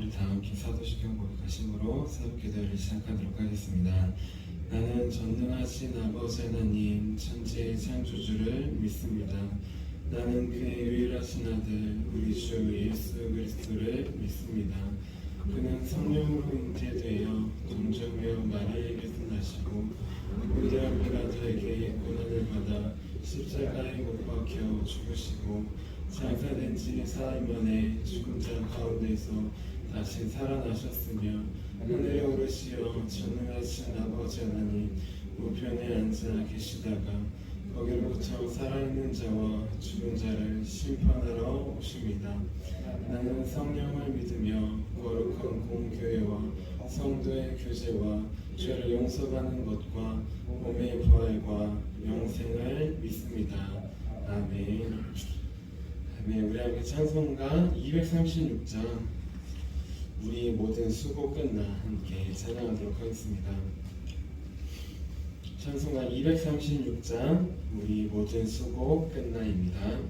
오늘 다 함께 사도시경 고백하심으로 새롭게 기도를 시작하도록 하겠습니다. 나는 전능하신 아버지 하나님 천지의 창조주를 믿습니다. 나는 그의 유일하신 아들 우리 주 예수 그리스도를 믿습니다. 그는 성령으로 잉태되어 동정녀 마리아에게서 나시고 본디오 빌라도에게 고난을 받아 십자가에 못 박혀 죽으시고 장사된 지 사흘 만에 죽은 자 가운데서 다시 살아나셨으며 하늘에 오르시어 전능하신 아버지 하나님 우편에 앉아 계시다가 거기로부터 살아있는 자와 죽은 자를 심판하러 오십니다. 나는 성령을 믿으며 거룩한 공교회와 성도의 교제와 죄를 용서받는 것과 몸의 부활과 영생을 믿습니다. 아멘. 네, 우리 함께 찬송가 236장 우리 모든 수고 끝나 함께 찬양하도록 하겠습니다. 찬송가 236장 우리 모든 수고 끝나입니다.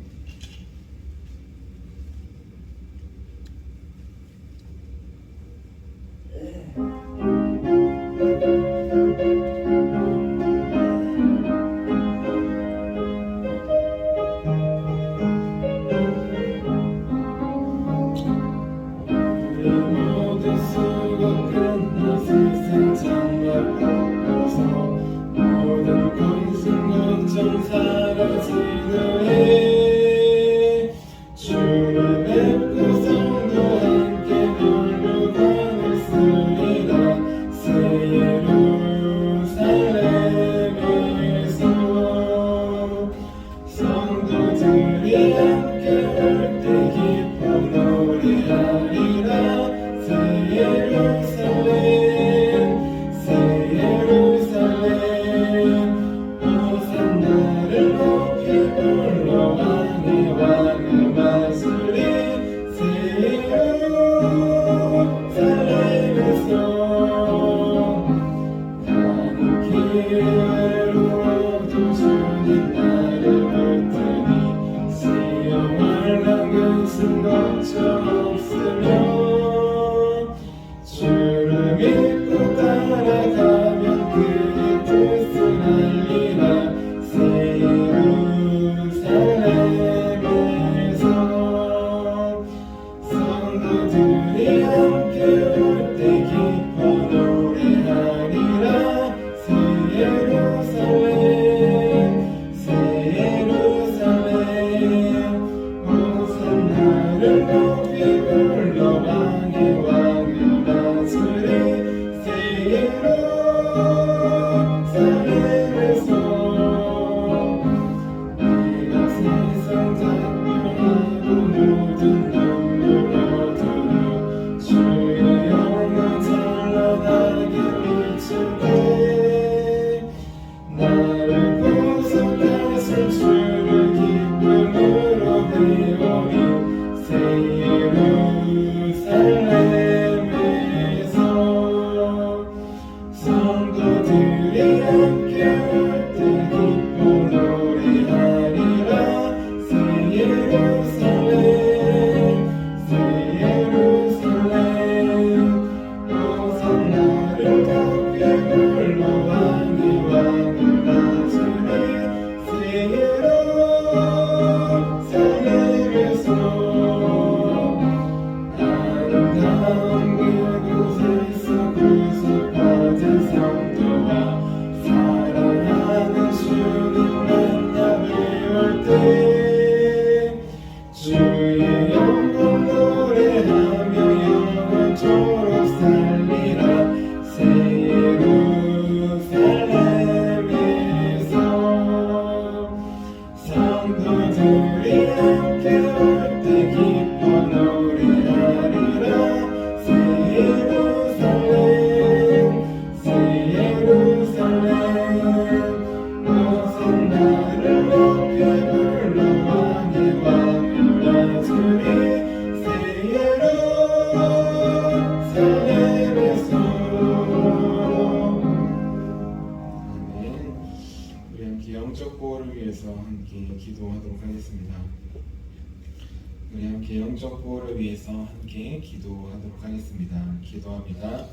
함께 영적 보호를 위해서 함께 기도하도록 하겠습니다. 기도합니다.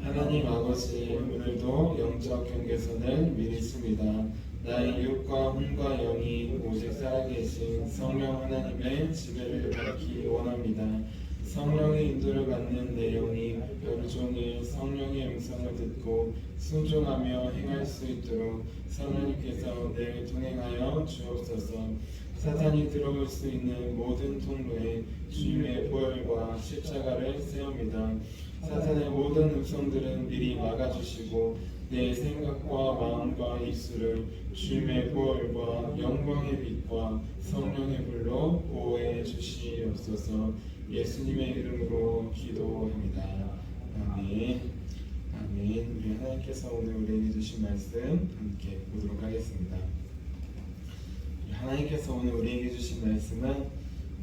하나님 아버지, 오늘도 영적 경계선을 미리십니다. 나의 육과 혼과 영이 오직 살아계신 성령 하나님의 지배를 받기 원합니다. 성령의 인도를 받는 내 영이 하루 종일 성령의 음성을 듣고 순종하며 행할 수 있도록 성령님께서 늘 동행하여 주옵소서. 사탄이 들어올 수 있는 모든 통로에 주님의 보혈과 십자가를 세웁니다. 사탄의 모든 음성들은 미리 막아주시고 내 생각과 마음과 입술을 주님의 보혈과 영광의 빛과 성령의 불로 보호해 주시옵소서. 예수님의 이름으로 기도합니다. 아멘. 아멘. 우리 하나님께서 오늘 우리에게 주신 말씀 함께 보도록 하겠습니다. 하나님께서 오늘 우리에게 주신 말씀은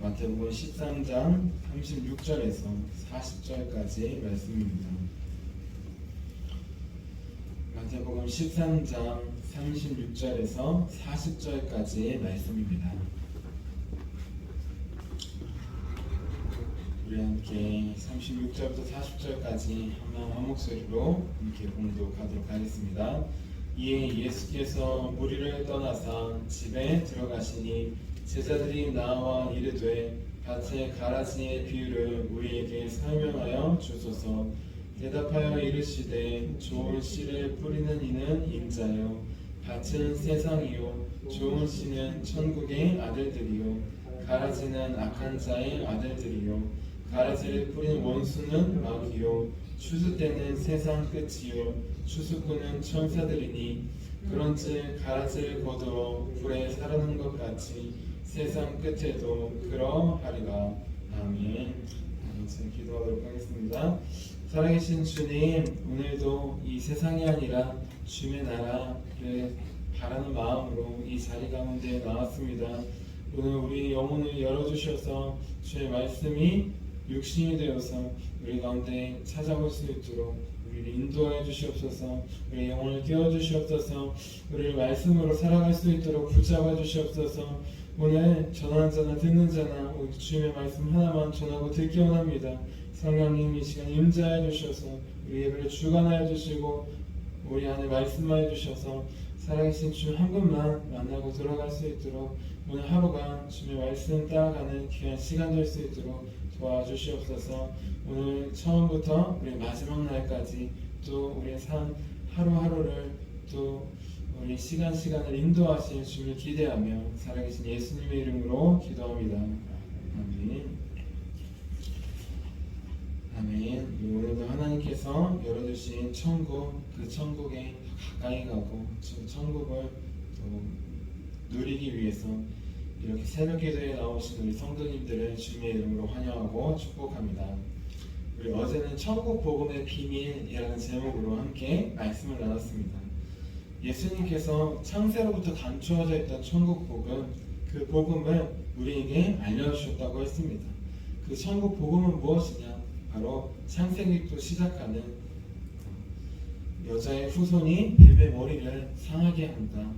마태복음 13장 36절에서 40절까지 말씀입니다. 마태복음 13장 36절에서 40절까지의 말씀입니다. 우리 함께 36절부터 40절까지 한 목소리로 함께 봉독하도록 하겠습니다. 이에 예수께서 무리를 떠나사 집에 들어가시니 제자들이 나와 이르되 밭의 가라지의 비유를 우리에게 설명하여 주소서. 대답하여 이르시되 좋은 씨를 뿌리는 이는 인자요 밭은 세상이요 좋은 씨는 천국의 아들들이요 가라지는 악한 자의 아들들이요 가라지를 뿌린 원수는 마귀요 추수 때는 세상 끝이요 추수꾼은 천사들이니 그런즉 가라지를 거두어 불에 사르는 것 같이 세상 끝에도 그러하리라. 아멘. 기도하도록 하겠습니다. 살아계신 주님, 오늘도 이 세상이 아니라 주의 나라를 바라는 마음으로 이 자리 가운데 나왔습니다. 오늘 우리 영혼을 열어주셔서 주의 말씀이 육신이 되어서 우리 가운데 찾아올 수 있도록 우리를 인도하여 주시옵소서. 우리 영혼을 깨워주시옵소서. 우리를 말씀으로 살아갈 수 있도록 붙잡아 주시옵소서. 오늘 전하는 자나 듣는 자나 우리 주님의 말씀 하나만 전하고 듣기 원합니다. 성령님 이 시간 임재하여 주셔서 우리 예배를 주관하여 주시고 우리 안에 말씀하여 주셔서 살아계신 주님 한 분만 만나고 들어갈 수 있도록 오늘 하루가 주님의 말씀 따라가는 귀한 시간 될 수 있도록 도와주시옵소서. 오늘 처음부터 우리 마지막 날까지 또 우리의 삶 하루하루를 또 우리 시간을 인도하신 주님을 기대하며 살아계신 예수님의 이름으로 기도합니다. 아멘. 아멘. 오늘도 하나님께서 열어주신 천국, 그 천국에 가까이 가고 천국을 또 누리기 위해서 이렇게 새벽 기도에 나오신 우리 성도님들을 주님의 이름으로 환영하고 축복합니다. 우리 어제는 천국 복음의 비밀이라는 제목으로 함께 말씀을 나눴습니다. 예수님께서 창세로부터 감추어져 있던 천국 복음, 그 복음을 우리에게 알려주셨다고 했습니다. 그 천국 복음은 무엇이냐? 바로 창세기부터 시작하는 여자의 후손이 뱀의 머리를 상하게 한다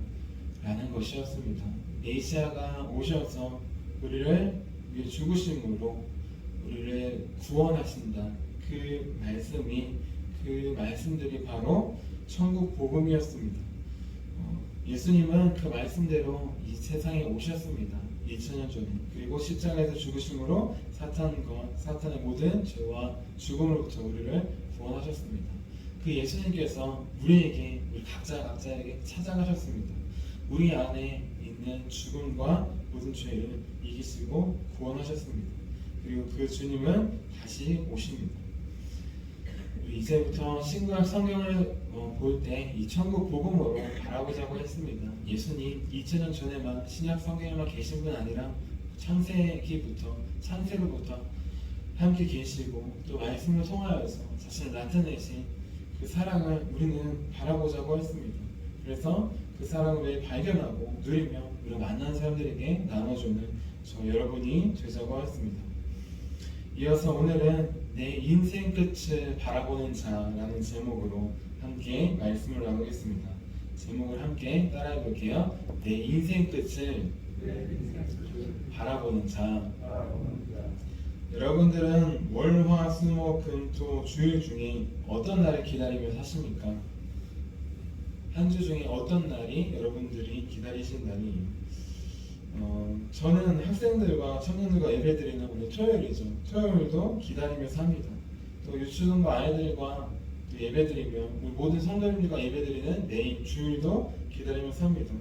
라는 것이었습니다. 메시아가 오셔서 우리를 위해 죽으심으로 우리를 구원하신다. 그 말씀들이 바로 천국 복음이었습니다. 예수님은 그 말씀대로 이 세상에 오셨습니다. 2000년 전에. 그리고 십자가에서 죽으심으로 사탄의 모든 죄와 죽음으로부터 우리를 구원하셨습니다. 그 예수님께서 우리 각자에게 찾아가셨습니다. 우리 안에 있는 죽음과 모든 죄를 이기시고 구원하셨습니다. 그리고 그 주님은 다시 오십니다. 이제부터 신구약 성경을 볼 때 이 천국 복음으로 바라보자고 했습니다. 예수님 2000년 전에만 신약 성경에만 계신 분 아니라 창세로부터 함께 계시고 또 말씀을 통하여서 자신을 나타내신 그 사랑을 우리는 바라보자고 했습니다. 그래서 그 사랑을 매일 발견하고 누리며 우리가 만나는 사람들에게 나눠주는 저 여러분이 되자고 했습니다. 이어서 오늘은 내 인생 끝을 바라보는 자라는 제목으로 함께 말씀을 나누겠습니다. 제목을 함께 따라해 볼게요. 내 인생 끝을 바라보는 자. 여러분들은 월, 화, 수, 목, 금, 토 주일 중에 어떤 날을 기다리며 사십니까? 한 주 중에 어떤 날이 여러분들이 기다리신 날이에요? 저는 학생들과 청년들과 예배드리는 오늘 토요일이죠. 토요일도 기다리며 삽니다. 또 유치원과 아이들과 예배드리며 우리 모든 성도님들과 예배드리는 매일 주일도 기다리며 삽니다.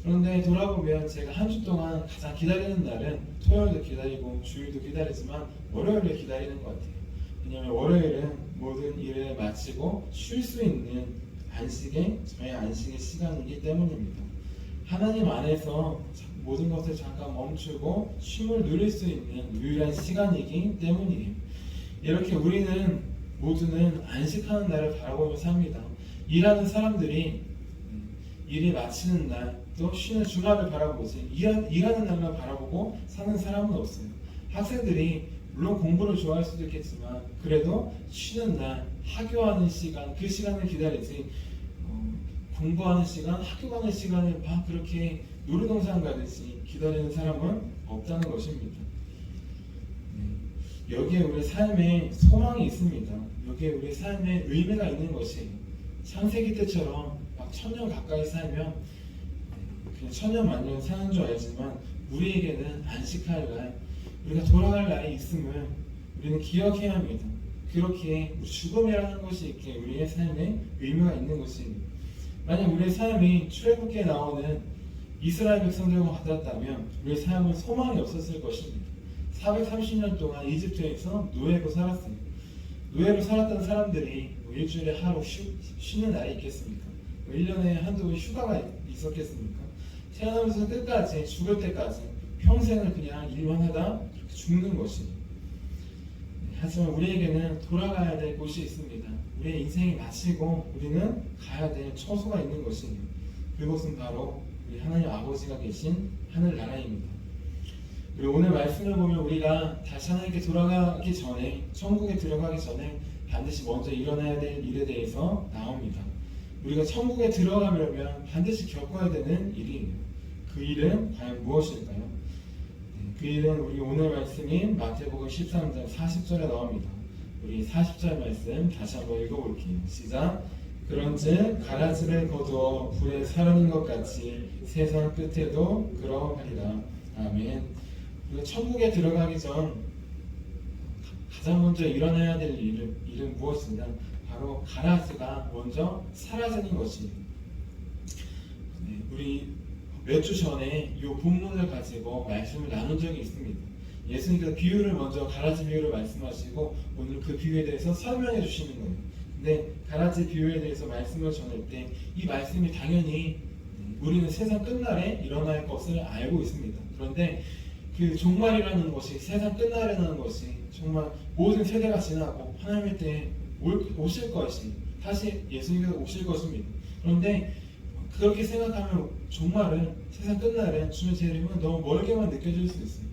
그런데 돌아보면 제가 한 주 동안 가장 기다리는 날은 토요일도 기다리고 주일도 기다리지만 월요일을 기다리는 것 같아요. 왜냐하면 월요일은 모든 일을 마치고 쉴 수 있는 저의 안식의 시간이기 때문입니다. 하나님 안에서 모든 것을 잠깐 멈추고 쉼을 누릴 수 있는 유일한 시간이기 때문이에요. 이렇게 우리는 모두는 안식하는 날을 바라보며 삽니다. 일하는 사람들이 일이 마치는 날, 또 쉬는 주말을 바라보지 일하는 날만 바라보고 사는 사람은 없어요. 학생들이 물론 공부를 좋아할 수도 있겠지만 그래도 쉬는 날, 학교하는 시간, 그 시간을 기다리지 공부하는 시간, 학교 가는 시간을 막 그렇게 놀이동산 가듯이 기다리는 사람은 없다는 것입니다. 여기에 우리 삶에 소망이 있습니다. 여기에 우리 삶에 의미가 있는 것이 창세기 때처럼 막 1000년 가까이 살면 그냥 천년만년 사는 줄 알지만 우리에게는 안식할 날, 우리가 돌아갈 날이 있음을 우리는 기억해야 합니다. 그렇게 죽음이라는 것이 있기에 우리의 삶에 의미가 있는 것입니다. 만약 우리의 삶이 출애굽기에 나오는 이스라엘 백성들과 같았다면 우리의 삶은 소망이 없었을 것입니다. 430년 동안 이집트에서 노예로 살았어요. 노예로 살았던 사람들이 일주일에 하루 쉬는 날이 있겠습니까? 1년에 한두 번 휴가가 있었겠습니까? 태어나면서 끝까지 죽을 때까지 평생을 그냥 일만 하다 죽는 것입니다. 하지만 우리에게는 돌아가야 될 곳이 있습니다. 우리의 인생이 마치고 우리는 가야 될 처소가 있는 것입니다. 그곳은 바로 우리 하나님 아버지가 계신 하늘나라입니다. 그리고 오늘 말씀을 보면 우리가 다시 하나님께 돌아가기 전에, 천국에 들어가기 전에 반드시 먼저 일어나야 될 일에 대해서 나옵니다. 우리가 천국에 들어가려면 반드시 겪어야 되는 일이에요. 그 일은 과연 무엇일까요? 그 일은 우리 오늘 말씀인 마태복음 13장 40절에 나옵니다. 우리 40절 말씀 다시 한번 읽어볼게요. 시작. 그런즉 가라지를 거두어 불에 사르는 것 같이 세상 끝에도 그러하리라. 아멘. 우리가 천국에 들어가기 전 가장 먼저 일어나야 될 일은 무엇이냐? 바로 가라지가 먼저 사라지는 것이에요. 우리 몇 주 전에 이 본문을 가지고 말씀을 나눈 적이 있습니다. 예수님께서 비유를 먼저 가라지 비유를 말씀하시고 오늘 그 비유에 대해서 설명해 주시는 거예요. 근데 가라지 비유에 대해서 말씀을 전할 때 이 말씀이 당연히 우리는 세상 끝날에 일어날 것을 알고 있습니다. 그런데 그 종말이라는 것이, 세상 끝날이라는 것이 정말 모든 세대가 지나고 하나님의 때에 오실 것이, 다시 예수님께서 오실 것입니다. 그런데 그렇게 생각하면 종말은, 세상 끝날은 주의 재림은 너무 멀게만 느껴질 수 있어요.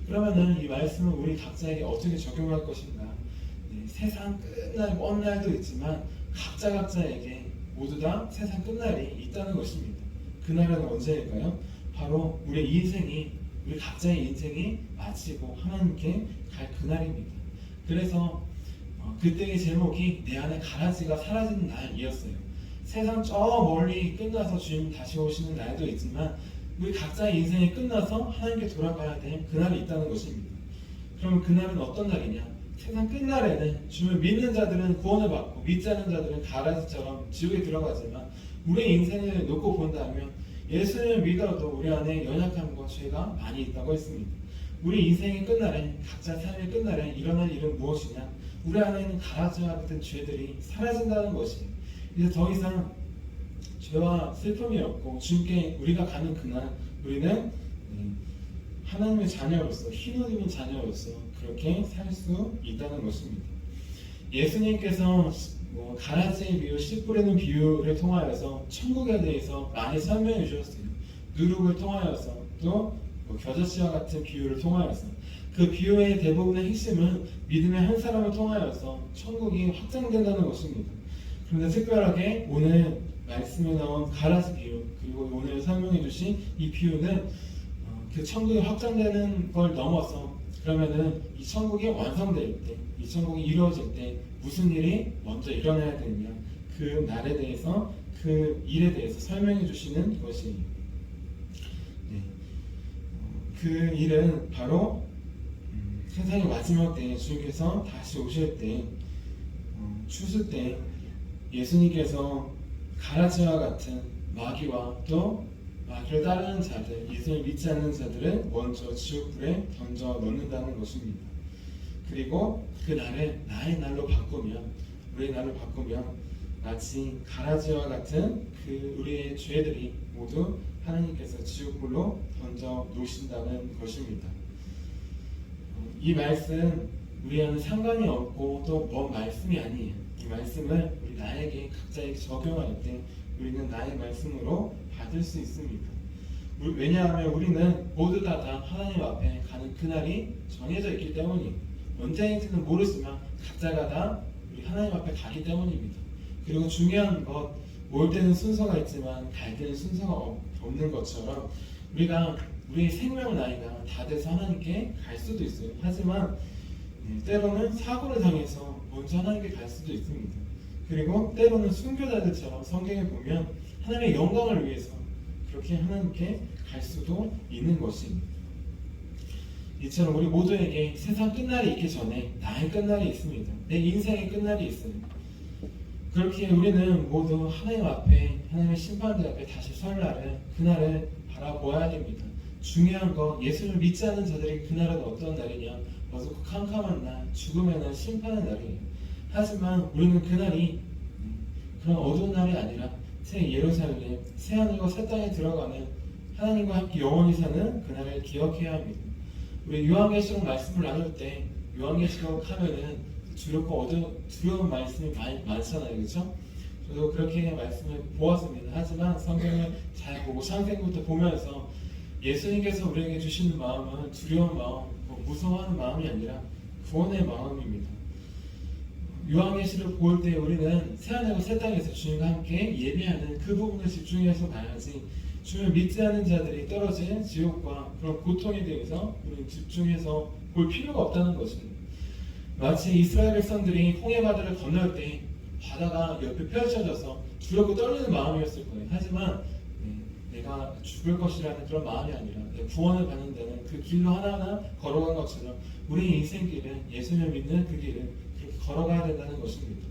그러면은 이 말씀을 우리 각자에게 어떻게 적용할 것인가? 세상 끝날 먼 날도 있지만 각자에게 모두 다 세상 끝날이 있다는 것입니다. 그날은 언제일까요? 바로 우리 각자의 인생이 마치고 하나님께 갈 그날입니다. 그래서 그때의 제목이 내 안에 가라지가 사라지는 날이었어요. 세상 저 멀리 끝나서 주님 다시 오시는 날도 있지만 우리 각자의 인생이 끝나서 하나님께 돌아가야 될 그날이 있다는 것입니다. 그러면 그날은 어떤 날이냐? 세상 끝날에는 주님을 믿는 자들은 구원을 받고 믿지 않는 자들은 가라지처럼 지옥에 들어가지만 우리의 인생을 놓고 본다면 예수님을 믿어도 우리 안에 연약함과 죄가 많이 있다고 했습니다. 우리 인생의 끝날에, 각자 삶의 끝날에 일어날 일은 무엇이냐? 우리 안에 있는 가라지와 같은 죄들이 사라진다는 것이에요. 이제 더 이상 죄와 슬픔이 없고 주님께 우리가 가는 그날 우리는 하나님의 자녀로서, 흰옷 입은 자녀로서 그렇게 살 수 있다는 것입니다. 예수님께서 가라지의 비유, 씨 뿌리는 비유를 통하여서 천국에 대해서 많이 설명해 주셨어요. 누룩을 통하여서 또 겨자씨와 같은 비유를 통하여서, 그 비유의 대부분의 핵심은 믿음의 한 사람을 통하여서 천국이 확장된다는 것입니다. 그런데 특별하게 오늘 말씀에 나온 가라지 비유, 그리고 오늘 설명해 주신 이 비유는 그 천국이 확장되는 걸 넘어서 그러면은 이 천국이 완성될 때, 이 천국이 이루어질 때 무슨 일이 먼저 일어나야 되느냐, 그 날에 대해서, 그 일에 대해서 설명해 주시는 것이, 네. 그 일은 바로 세상의 마지막 때에 주님께서 다시 오실 때, 추수 때 예수님께서 가라지와 같은 마귀와 또 마귀를 따르는 자들, 예수를 믿지 않는 자들을 먼저 지옥불에 던져 넣는다는 것입니다. 그리고 그 날을 나의 날로 바꾸면, 우리의 날로 바꾸면 마치 가라지와 같은 그 우리의 죄들이 모두 하나님께서 지옥불로 던져 놓으신다는 것입니다. 이 말씀 우리와는 상관이 없고 또 먼 말씀이 아니에요. 이 말씀을 우리 나에게 각자에게 적용할 때 우리는 나의 말씀으로 받을 수 있습니다. 왜냐하면 우리는 모두 다 하나님 앞에 가는 그날이 정해져 있기 때문이에요. 언제인지는 모르지만 각자가 다 우리 하나님 앞에 가기 때문입니다. 그리고 중요한 것, 올 때는 순서가 있지만 갈 때는 순서가 없는 것처럼 우리가 우리의 생명 나이가 다 돼서 하나님께 갈 수도 있어요. 하지만 때로는 사고를 당해서 먼저 하나님께 갈 수도 있습니다. 그리고 때로는 순교자들처럼 성경에 보면 하나님의 영광을 위해서 그렇게 하나님께 갈 수도 있는 것입니다. 이처럼 우리 모두에게 세상 끝날이 있기 전에 나의 끝날이 있습니다. 내 인생의 끝날이 있어요. 그렇게 우리는 모두 하나님 앞에, 하나님의 심판대 앞에 다시 설 날을, 그날을 바라보아야 됩니다. 중요한 건 예수를 믿지 않는 자들이 그날은 어떤 날이냐, 어둡고 캄캄한 날, 죽음의 날, 심판의 날이에요. 하지만 우리는 그날이 그런 어두운 날이 아니라 새 예루살렘, 새 하늘과 새 땅에 들어가는 하나님과 함께 영원히 사는 그날을 기억해야 합니다. 우리 요한계시록 말씀을 나눌 때 요한계시록 하면은 두렵고 두려운 말씀이 많잖아요, 그렇죠? 저도 그렇게 말씀을 보았습니다. 하지만 성경을 잘 보고 창세기부터 보면서 예수님께서 우리에게 주시는 마음은 두려운 마음, 무서워하는 마음이 아니라 구원의 마음입니다. 요한계시를 볼 때 우리는 새하늘과 새 땅에서 주님과 함께 예배하는 그 부분을 집중해서 봐야지, 주님을 믿지 않는 자들이 떨어진 지옥과 그런 고통에 대해서 우리는 집중해서 볼 필요가 없다는 것입니다. 마치 이스라엘 백성들이 홍해바다를 건널 때 바다가 옆에 펼쳐져서 두렵고 떨리는 마음이었을 거예요. 하지만 내가 죽을 것이라는 그런 마음이 아니라 구원을 받는 데는 그 길로 하나하나 걸어간 것처럼 우리의 인생길은, 예수님을 믿는 그 길은 그렇게 걸어가야 된다는 것입니다.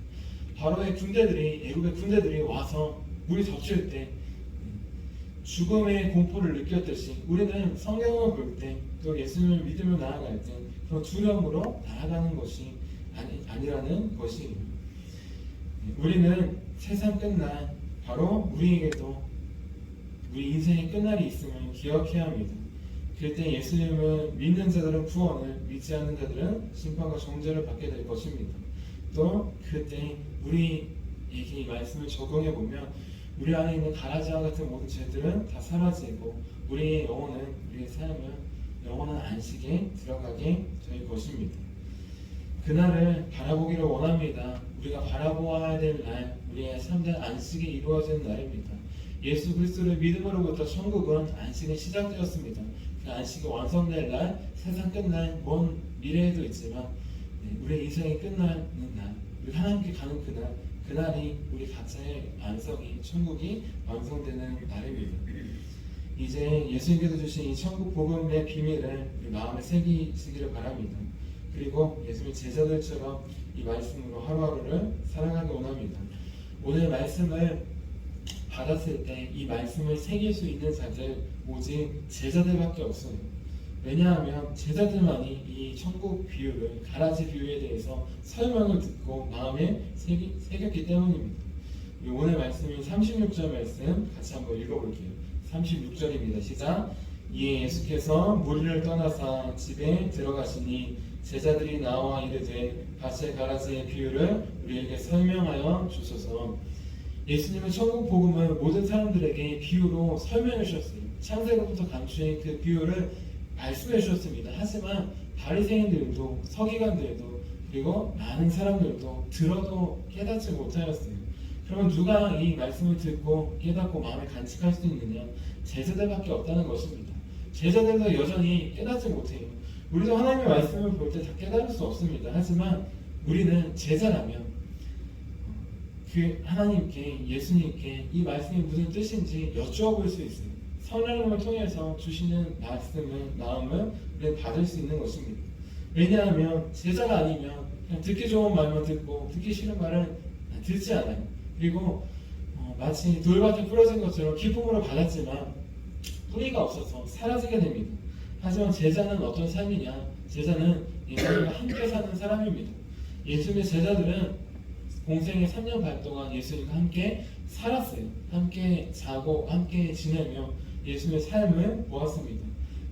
바로의 군대들이, 애국의 군대들이 와서 물이 덮칠 때 죽음의 공포를 느꼈듯이 우리는 성경을 볼 때, 또 예수님을 믿으며 나아갈 때 그런 두려움으로 나아가는 것이 아니라는 것이에요. 우리는 세상 끝날, 바로 우리에게도 우리 인생의 끝날이 있음을 기억해야 합니다. 그때 예수님을 믿는 자들은 구원을, 믿지 않는 자들은 심판과 정죄를 받게 될 것입니다. 또 그때 우리에게 이 말씀을 적용해 보면 우리 안에 있는 가라지와 같은 모든 죄들은 다 사라지고 우리의 영혼은, 우리의 삶은 영원한 안식에 들어가게 될 것입니다. 그날을 바라보기를 원합니다. 우리가 바라보아야 될 날, 우리의 삶된 안식이 이루어지는 날입니다. 예수 그리스도를 믿음으로부터 천국은 안식이 시작되었습니다. 그 안식이 완성될 날, 세상 끝날, 먼 미래에도 있지만 우리 인생이 끝나는 날, 우리 하나님께 가는 그날, 그날이 우리 각자의 안석이, 천국이 완성되는 날입니다. 이제 예수님께서 주신 이 천국 복음의 비밀을 우리 마음에 새기시기를 바랍니다. 그리고 예수님의 제자들처럼 이 말씀으로 하루하루를 살아가기 원합니다. 오늘 말씀을 받았을 때 이 말씀을 새길 수 있는 자들 오직 제자들밖에 없어요. 왜냐하면 제자들만이 이 천국 비유를, 가라지 비유에 대해서 설명을 듣고 마음에 새겼기 때문입니다. 오늘 말씀인 36절 말씀 같이 한번 읽어볼게요. 36절입니다. 시작. 이에 예수께서 무리를 떠나사 집에 들어가시니 제자들이 나와 이르되 밭의 가라지의 비유를 우리에게 설명하여 주소서. 예수님은 천국 복음을 모든 사람들에게 비유로 설명해 주셨어요. 창세기부터 감추인 그 비유를 말씀해 주셨습니다. 하지만 바리새인들도, 서기관들도, 그리고 많은 사람들도 들어도 깨닫지 못하였어요. 그러면 누가 이 말씀을 듣고 깨닫고 마음에 간직할 수 있느냐? 제자들밖에 없다는 것입니다. 제자들도 여전히 깨닫지 못해요. 우리도 하나님의 말씀을 볼 때 다 깨달을 수 없습니다. 하지만 우리는 제자라면 그 하나님께, 예수님께 이 말씀이 무슨 뜻인지 여쭈어볼 수 있어요. 성령님을 통해서 주시는 말씀을, 마음을 우리는 받을 수 있는 것입니다. 왜냐하면 제자가 아니면 그냥 듣기 좋은 말만 듣고 듣기 싫은 말은 듣지 않아요. 그리고 마치 돌밭에 뿌려진 것처럼 기쁨으로 받았지만 뿌리가 없어서 사라지게 됩니다. 하지만 제자는 어떤 삶이냐? 제자는 예수님과 함께 사는 사람입니다. 예수님의 제자들은 공생의 3년 반 동안 예수님과 함께 살았어요. 함께 자고 함께 지내며 예수님의 삶을 보았습니다.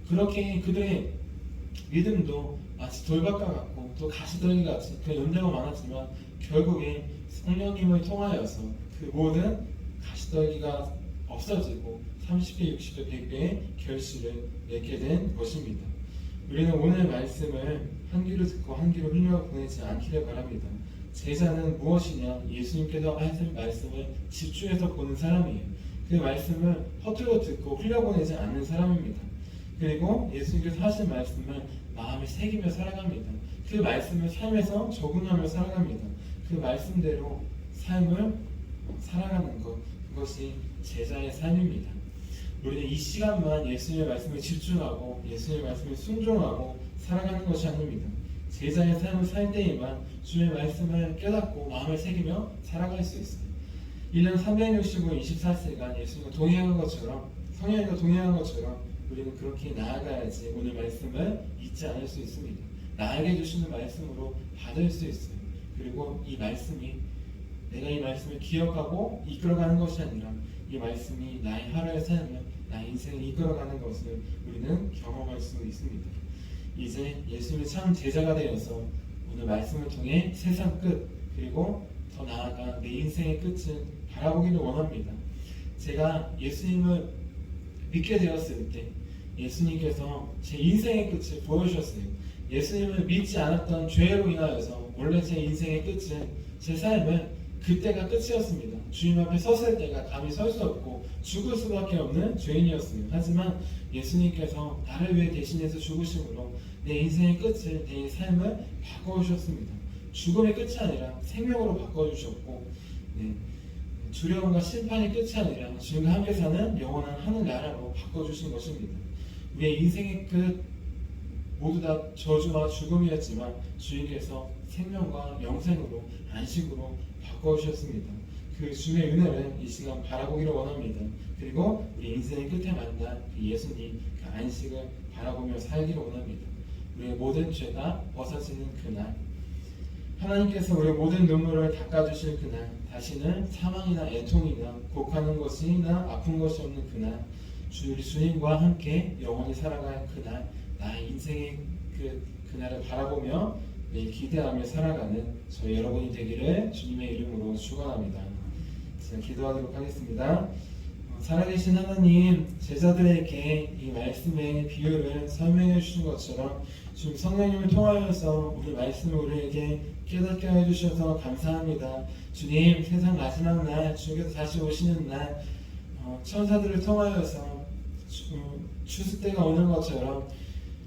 그렇게 그들의 믿음도 마치 돌밭과 같고 또 가시떨기 같이 그 연대가 많았지만 결국에 성령님을 통하여서 그 모든 가시떨기가 없어지고 30배, 60배, 100배의 결실을 맺게 된 것입니다. 우리는 오늘 말씀을 한 귀로 듣고 한 귀로 흘려보내지 않기를 바랍니다. 제자는 무엇이냐? 예수님께서 하신 말씀을 집중해서 보는 사람이에요. 그 말씀을 허투루 듣고 흘려보내지 않는 사람입니다. 그리고 예수님께서 하신 말씀을 마음에 새기며 살아갑니다. 그 말씀을 삶에서 적응하며 살아갑니다. 그 말씀대로 삶을 살아가는 것, 그것이 제자의 삶입니다. 우리는 이 시간만 예수님의 말씀에 집중하고 예수님의 말씀에 순종하고 살아가는 것이 아닙니다. 제자의 삶을 살 때에만 주의 말씀을 깨닫고 마음을 새기며 살아갈 수 있어요. 1년 365, 24시간 예수님과 동행한 것처럼, 성령님과 동행한 것처럼 우리는 그렇게 나아가야지 오늘 말씀을 잊지 않을 수 있습니다. 나에게 주시는 말씀으로 받을 수 있어요. 그리고 이 말씀이 내가 이 말씀을 기억하고 이끌어가는 것이 아니라 이 말씀이 나의 하루의 삶을, 나의 인생을 이끌어가는 것을 우리는 경험할 수 있습니다. 이제 예수님의 참 제자가 되어서 오늘 말씀을 통해 세상 끝, 그리고 더 나아가 내 인생의 끝을 바라보기를 원합니다. 제가 예수님을 믿게 되었을 때 예수님께서 제 인생의 끝을 보여주셨어요. 예수님을 믿지 않았던 죄로 인하여서 원래 제 인생의 끝은, 제 삶은 그때가 끝이었습니다. 주님 앞에 섰을 때가 감히 설 수 없고 죽을 수밖에 없는 죄인이었어요. 하지만 예수님께서 나를 위해 대신해서 죽으심으로 내 인생의 끝을, 내 삶을 바꿔주셨습니다. 죽음의 끝이 아니라 생명으로 바꿔주셨고, 두려움과 심판의 끝이 아니라 주님과 함께 사는 영원한 하늘나라로 바꿔주신 것입니다. 우리의 인생의 끝 모두 다 저주와 죽음이었지만 주님께서 생명과 영생으로, 안식으로 바꿔주셨습니다. 그 주의 은혜를 이 시간 바라보기를 원합니다. 그리고 우리 인생의 끝에 만난 그 예수님, 그 안식을 바라보며 살기를 원합니다. 우리의 모든 죄가 벗어지는 그날, 하나님께서 우리의 모든 눈물을 닦아주실 그날, 다시는 사망이나 애통이나 곡하는 것이나 아픈 것이 없는 그날, 우리 주님과 함께 영원히 살아갈 그날, 나의 인생의 그날을 바라보며 매일 기대하며 살아가는 저희 여러분이 되기를 주님의 이름으로 축원합니다. 제가 기도하도록 하겠습니다. 살아계신 하나님, 제자들에게 이 말씀의 비유를 설명해 주신 것처럼 지금 성령님을 통하여서 오늘 말씀을 우리에게 깨닫게 해주셔서 감사합니다. 주님, 세상 마지막 날, 주님께서 다시 오시는 날, 천사들을 통하여서 추수 때가 오는 것처럼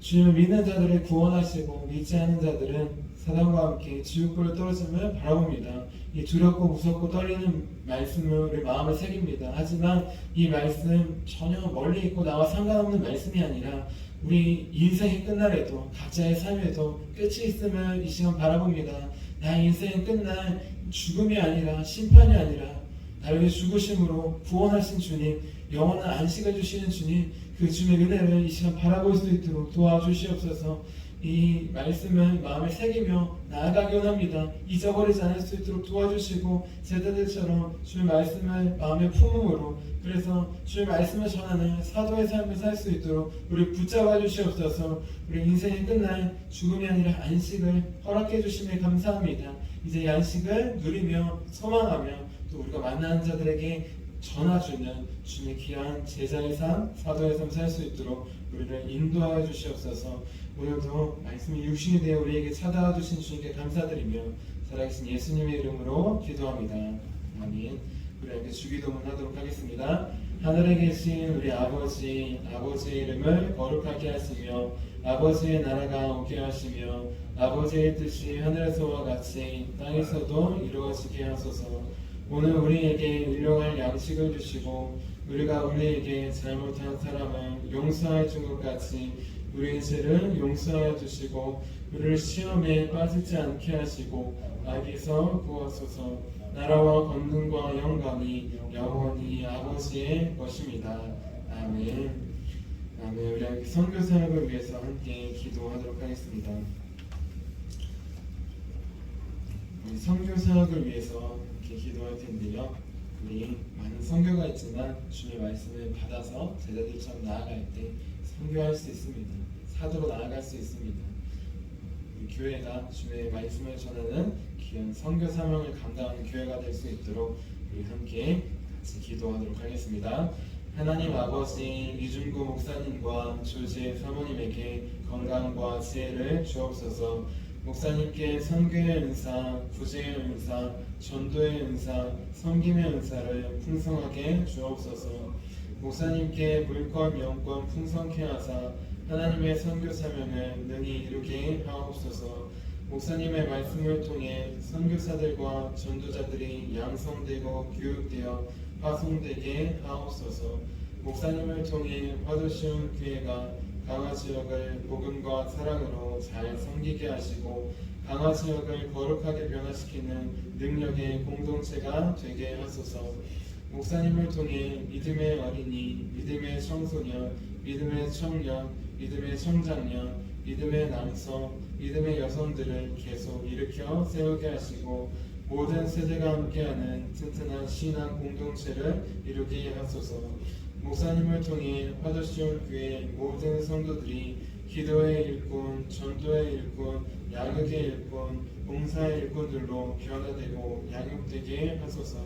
주님을 믿는 자들을 구원하시고 믿지 않는 자들은 사단과 함께 지옥불에 떨어짐을 바라봅니다. 이 두렵고 무섭고 떨리는 말씀을 우리 마음에 새깁니다. 하지만 이 말씀 전혀 멀리 있고 나와 상관없는 말씀이 아니라 우리 인생이 끝날에도, 각자의 삶에도 끝이 있음을 이 시간 바라봅니다. 나의 인생이 끝날 죽음이 아니라, 심판이 아니라 나를 위해 죽으심으로 구원하신 주님, 영원한 안식을 주시는 주님, 그 주님의 은혜를 이 시간 바라볼 수 있도록 도와주시옵소서. 이 말씀을 마음에 새기며 나아가기 원합니다. 잊어버리지 않을 수 있도록 도와주시고 제자들처럼 주의 말씀을 마음에 품음으로, 그래서 주의 말씀을 전하는 사도의 삶을 살 수 있도록 우리 붙잡아 주시옵소서. 우리 인생이 끝날 죽음이 아니라 안식을 허락해 주심에 감사합니다. 이제 이 안식을 누리며 소망하며 또 우리가 만나는 자들에게 전해주는 주님의 귀한 제자의 삶, 사도의 삶 살 수 있도록 우리를 인도하여 주시옵소서. 오늘도 말씀이 육신이 되어 우리에게 찾아와 주신 주님께 감사드리며 살아계신 예수님의 이름으로 기도합니다. 아멘. 우리 함께 주기도문 하도록 하겠습니다. 하늘에 계신 우리 아버지의 이름을 거룩하게 하시며 아버지의 나라가 오게 하시며 아버지의 뜻이 하늘에서와 같이 땅에서도 이루어지게 하소서. 오늘 우리에게 일용할 양식을 주시고 우리가 우리에게 잘못한 사람을 용서해 준 것 같이 우리의 죄를 용서하여 주시고 우리를 시험에 빠지지 않게 하시고 악에서 구하소서. 나라와 권능과 영광이 영원히 아버지의 것입니다. 아멘. 아멘. 우리 선교 사역을 위해서 함께 기도하도록 하겠습니다. 우리 선교 사역을 위해서 이렇게 기도할 텐데요. 우리 많은 선교가 있지만 주님의 말씀을 받아서 제자들처럼 나아갈 때 선교할 수 있습니다. 사도로 나아갈 수 있습니다. 우리 교회가 주님의 말씀을 전하는 귀한 선교 사명을 감당하는 교회가 될 수 있도록 우리 함께 같이 기도하도록 하겠습니다. 하나님 아버지, 이준구 목사님과 조지 사모님에게 건강과 지혜를 주옵소서. 목사님께 선교의 은사, 구제의 은사, 전도의 은사, 섬김의 은사를 풍성하게 주옵소서. 목사님께 물권, 영권 풍성케 하사 하나님의 선교 사명을 능히 이루게 하옵소서. 목사님의 말씀을 통해 선교사들과 전도자들이 양성되고 교육되어 파송되게 하옵소서. 목사님을 통해 화도시온 교회가 강화 지역을 복음과 사랑으로 잘 섬기게 하시고 강화 지역을 거룩하게 변화시키는 능력의 공동체가 되게 하소서. 목사님을 통해 믿음의 어린이, 믿음의 청소년, 믿음의 청년, 믿음의 청장년, 믿음의 남성, 믿음의 여성들을 계속 일으켜 세우게 하시고 모든 세대가 함께하는 튼튼한 신앙 공동체를 이루게 하소서. 목사님을 통해 화도시온 교회 모든 성도들이 기도의 일꾼, 전도의 일꾼, 양육의 일꾼, 봉사의 일꾼들로 변화되고 양육되게 하소서.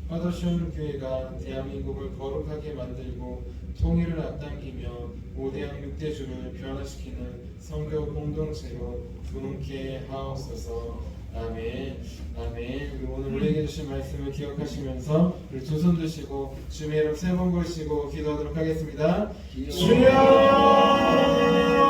화도시온 교회가 대한민국을 거룩하게 만들고 통일을 앞당기며 5대양 6대주를 변화시키는 선교 공동체로 부흥케 하옵소서. 아멘. 아멘. 우리 오늘 우리에게 주신 말씀을 기억하시면서 우리 두 손 드시고 주님의 이름 세 번 부르시고 기도하도록 하겠습니다. 주여!